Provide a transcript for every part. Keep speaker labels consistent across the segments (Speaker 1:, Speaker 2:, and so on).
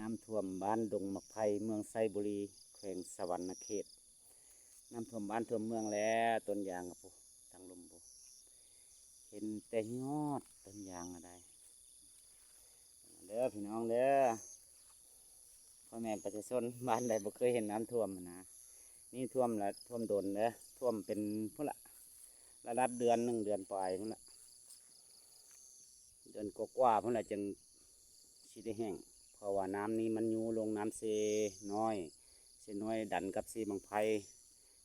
Speaker 1: น้ำท่วมบ้านดงมะไพเมืองไซบุรีแขวงสะหวรรณเขตน้ำท่วมบ้านท่วมเมืองแล้วต้นยางครับผมทางลมผมเห็นแต่ยอดต้นยางอะไรเด้อพี่น้องเด้อพ่อแม่ประชาชนบ้านใดบ่เคยเห็นน้ำท่วมนะนี่ท่วมแล้วท่วมโดนเด้อท่วมเป็นพุ่นละระดับเดือน1 เดือนปลายพุ่นละเดือนกว่าพุ่นละจึงสิได้แห้งเพราะว่าน้ำนี้มันอยู่ลงน้ำเซน้อยเซน้อยดันกับเซบางไพ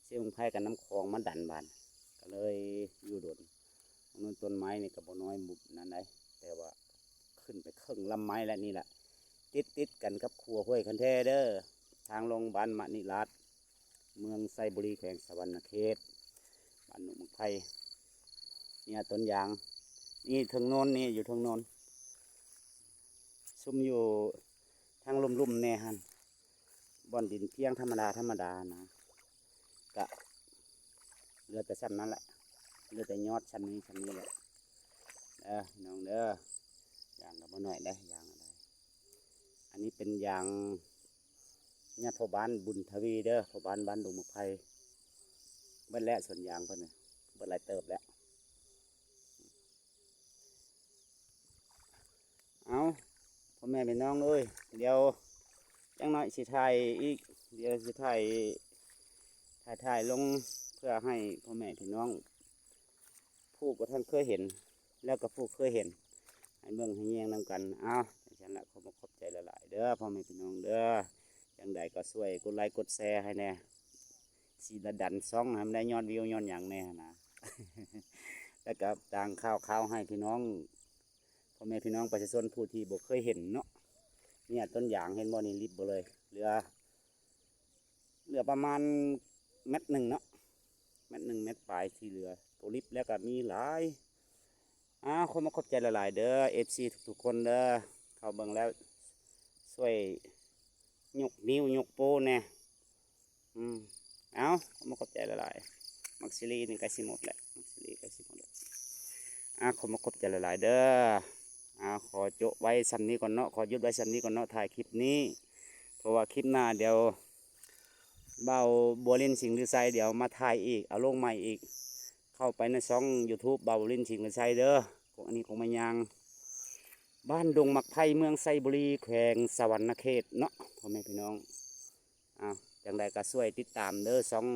Speaker 1: เซบางไพกับน้ำคลองมันดันบานก็เลยอยู่โดนนู้นต้นไม้นี่กับบ่น้อยบุบนั่นได้แต่ว่าขึ้นไปครึ่งลำไม้แล้วนี่แหละติดกันกับขัวห้วยคันแท้เด้อทางลงบ้านมะนิรัตเมืองไซบุรีแขวงสะหวรรณเขตบ้านหนุ่มไพเนี่ยต้นยางนี่ทางโน้นนี่อยู่ทางโน้นซุ่มอยู่ทางลุ่มๆแน่ฮันบ่อนดินเพียงธรรมดานะกะเรือแต่ชั้นนั้นแหละเรือแต่ยอดชั้นนี้แหละน้องเด้อยางกับบ่หน่อยได้ยางอะไรอันนี้เป็นยางเนี่ยพ่อบ้านบุญทวีเด้อพ่อบ้านดงมะไพเบิ้ลแล้วส่วนยางเพิ่นน่ะเบิ้ลหลายเติบแล้วเอาพ่อแม่พี่น้องเอ้ยเดี๋ยวจังหน่อยสิถ่ายอีกเดี๋ยวสิถ่ายลงเพื่อให้พ่อแม่พี่น้องผู้บ่ท่านเคยเห็นแล้วก็ผู้เคยเห็นให้เบิ่งให้แยงนำกันเอาฉันละขอบใจหลายๆเด้อพ่อแม่พี่น้องเด้อจังใดก็ช่วยกดไลค์กดแชร์ให้แน่สีดันซ่องให้มันได้ยอดวิวยอดอย่างแน่นะ แล้วก็ต่างข่าวให้พี่น้องพ่อแม่พี่น้องประชาชนผู้ที่บ่เคยเห็นเนาะเนี่ยต้นยางเห็นบ่นี่ริบบ่เลยเหลือประมาณ1 เมตรเนาะ1 เมตรปลายที่เหลือตัวริบแล้วก็มีหลายคนมาขอบใจหลายๆเด้อFCทุกๆคนเด้อเข้าเบิ่งแล้วช่วยยกนิ้วยกโป้แน่มาขอบใจหลายๆมักซิลีนี่ใกล้สิหมดแล้วคนมาขอบใจหลายๆเด้อขอโจะไว้ซ้ำนี้ก่อนเนาะขอหยุดไว้ซ้ำนี้ก่อนเนาะถ่ายคลิปนี้เพราะว่าคลิปหน้าเดี๋ยวเบาบัวลินสิงห์ลือไซเดี๋ยวมาถ่ายอีกเอาลงใหม่อีกเข้าไปในช่อง YouTube เบาลินสิงห์ลือไซเด้ออันนี้คงไม่ยังบ้านดงมักไพเมืองไซบุรีแขวงสะหวรรณเขตเนาะพ่อแม่พี่น้องจังใดก็ช่วยติดตามเด้อช่อง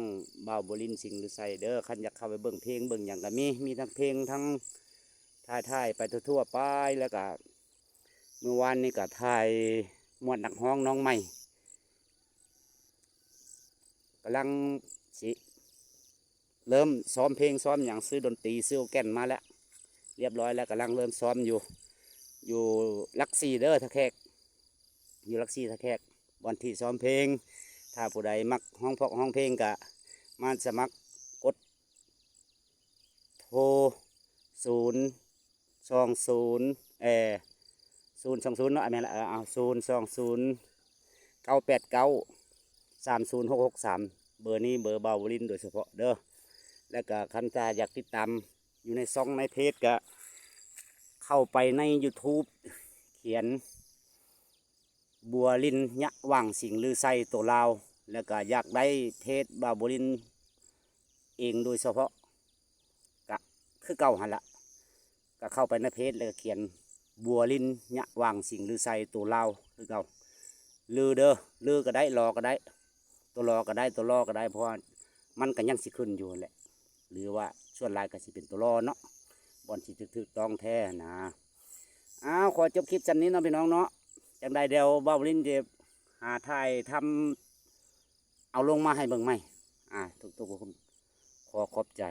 Speaker 1: เบาบัวลินสิงห์ลือไซเด้อคันอยากเข้าไปเบิ่งเพลงเบิ่งอย่างก็มีทั้งเพลงทั้งถ่ายไปทั่วไปแล้วก็เมื่อวานนี้ก็ถ่ายมวดนักฮ้องน้องใหม่กำลังสิเริ่มซ้อมเพลงซ้อมอย่างซื้อดนตรีซื้อแก่นมาแล้วเรียบร้อยแล้วกำลังเริ่มซ้อมอยู่ลักซี่เด้อท่าแขกอยู่ลักซี่ท่าแขกวันที่ซ้อมเพลงถ้าผู้ใดมักห้องเพลงก็มาสมัครกดโทร020เนาะแม่ละ020 989 30 663เบอร์นี้เบอร์เบาลินโดยเฉพาะเด้อแล้วก็คันถ้าอยากติดตามอยู่ในช่องในเพจก็เข้าไปใน YouTube เขียนบัวลินยะว่างสิงห์ลือไซตัวลาวแล้วก็อยากได้เพจเบาบัวลินเองโดยเฉพาะก็คือเก่าหันละก็เข้าไปในเพจแล้วก็เขียนบัวลินยะว่างสิงห์ลือไซตัวลาวคือเก่าลือเด้อลือก็ได้รอก็ได้ตัวรอก็ได้ตัวรอก็ได้เพราะมันก็ยังสิขึ้นอยู่แหละหรือว่าส่วนลายก็สิเป็นตัวรอเนาะบอลสิถึกต้องแท้นะขอจบคลิปจันนี้เนาะพี่น้องเนาะจังใดเดี๋ยวเบาลินจะหาถ่ายทำเอาลงมาให้เบิ่งใหม่ทุกคนขอขอบใจ